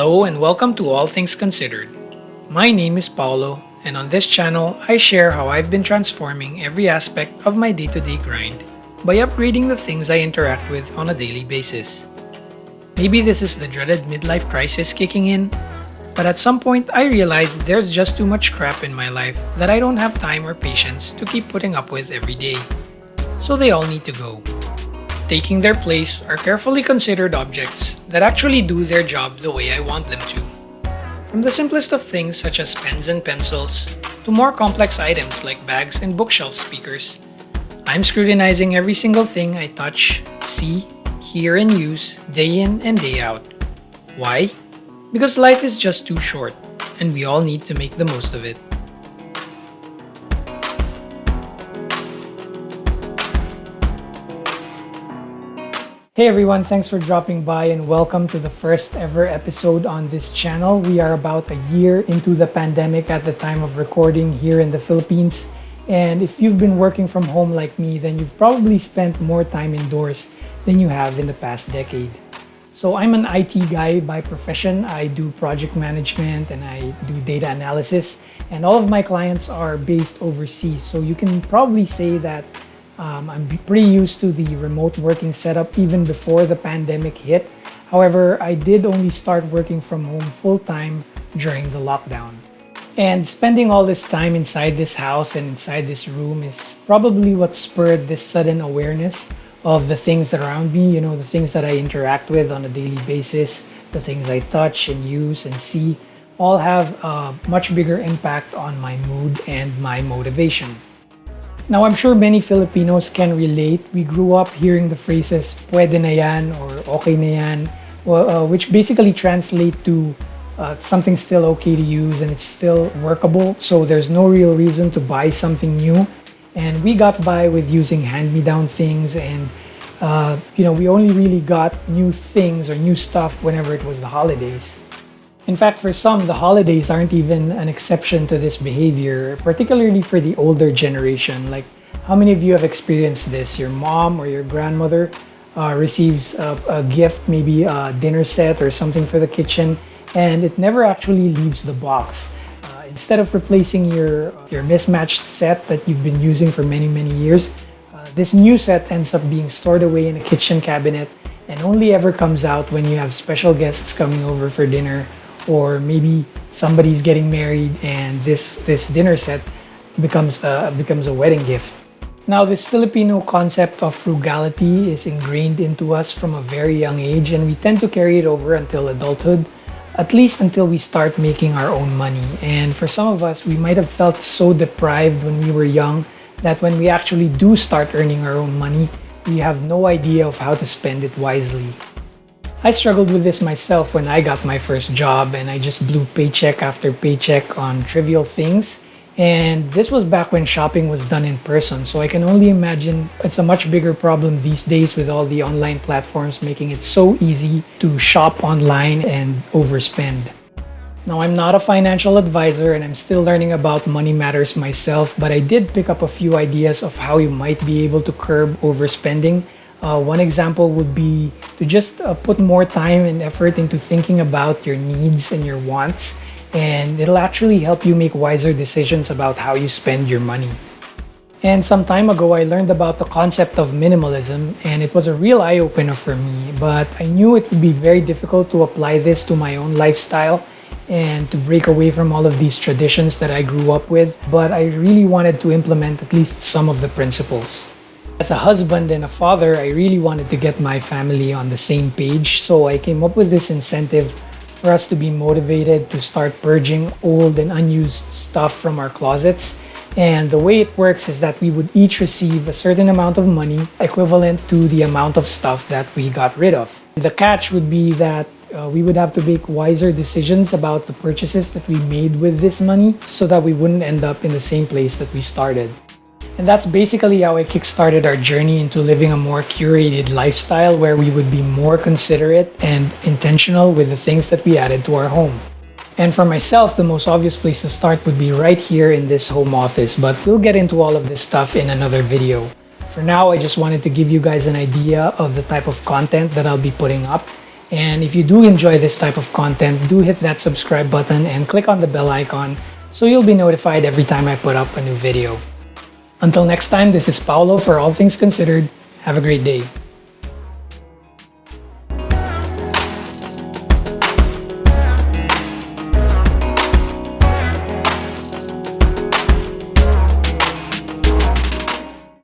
Hello and welcome to All Things Considered. My name is Paulo, and on this channel, I share how I've been transforming every aspect of my day-to-day grind by upgrading the things I interact with on a daily basis. Maybe this is the dreaded midlife crisis kicking in, but at some point I realized there's just too much crap in my life that I don't have time or patience to keep putting up with every day. So they all need to go. Taking their place are carefully considered objects that actually do their job the way I want them to. From the simplest of things such as pens and pencils to more complex items like bags and bookshelf speakers, I'm scrutinizing every single thing I touch, see, hear, and use day in and day out. Why? Because life is just too short, and we all need to make the most of it. Hey everyone, thanks for dropping by and welcome to the first ever episode on this channel. We are about a year into the pandemic at the time of recording here in the Philippines. And if you've been working from home like me, then you've probably spent more time indoors than you have in the past decade. So I'm an IT guy by profession. I do project management and I do data analysis. And all of my clients are based overseas. So you can probably say that I'm pretty used to the remote working setup even before the pandemic hit. However, I did only start working from home full-time during the lockdown. And spending all this time inside this house and inside this room is probably what spurred this sudden awareness of the things around me, the things that I interact with on a daily basis, the things I touch and use and see, all have a much bigger impact on my mood and my motivation. Now, I'm sure many Filipinos can relate. We grew up hearing the phrases "pwede na yan" or "okay na yan," which basically translate to something's still okay to use and it's still workable, so there's no real reason to buy something new. And we got by with using hand-me-down things, and we only really got new things or new stuff whenever it was the holidays. In fact, for some, the holidays aren't even an exception to this behavior, particularly for the older generation. Like, how many of you have experienced this? Your mom or your grandmother receives a gift, maybe a dinner set or something for the kitchen, and it never actually leaves the box. Instead of replacing your mismatched set that you've been using for many, many years, this new set ends up being stored away in a kitchen cabinet and only ever comes out when you have special guests coming over for dinner, or maybe somebody's getting married and this dinner set becomes a wedding gift. Now, this Filipino concept of frugality is ingrained into us from a very young age, and we tend to carry it over until adulthood, at least until we start making our own money. And for some of us, we might have felt so deprived when we were young that when we actually do start earning our own money, we have no idea of how to spend it wisely. I struggled with this myself when I got my first job, and I just blew paycheck after paycheck on trivial things. And this was back when shopping was done in person, so I can only imagine it's a much bigger problem these days with all the online platforms making it so easy to shop online and overspend. Now, I'm not a financial advisor and I'm still learning about money matters myself, but I did pick up a few ideas of how you might be able to curb overspending. One example would be to just put more time and effort into thinking about your needs and your wants, and it'll actually help you make wiser decisions about how you spend your money. And some time ago, I learned about the concept of minimalism, and it was a real eye-opener for me, but I knew it would be very difficult to apply this to my own lifestyle and to break away from all of these traditions that I grew up with, but I really wanted to implement at least some of the principles. As a husband and a father, I really wanted to get my family on the same page, so I came up with this incentive for us to be motivated to start purging old and unused stuff from our closets. And the way it works is that we would each receive a certain amount of money equivalent to the amount of stuff that we got rid of. The catch would be that we would have to make wiser decisions about the purchases that we made with this money so that we wouldn't end up in the same place that we started. And that's basically how I kickstarted our journey into living a more curated lifestyle where we would be more considerate and intentional with the things that we added to our home. And for myself, the most obvious place to start would be right here in this home office, but we'll get into all of this stuff in another video. For now, I just wanted to give you guys an idea of the type of content that I'll be putting up And if you do enjoy this type of content, do hit that subscribe button and click on the bell icon so you'll be notified every time I put up a new video. Until next time, this is Paolo for All Things Considered. Have a great day.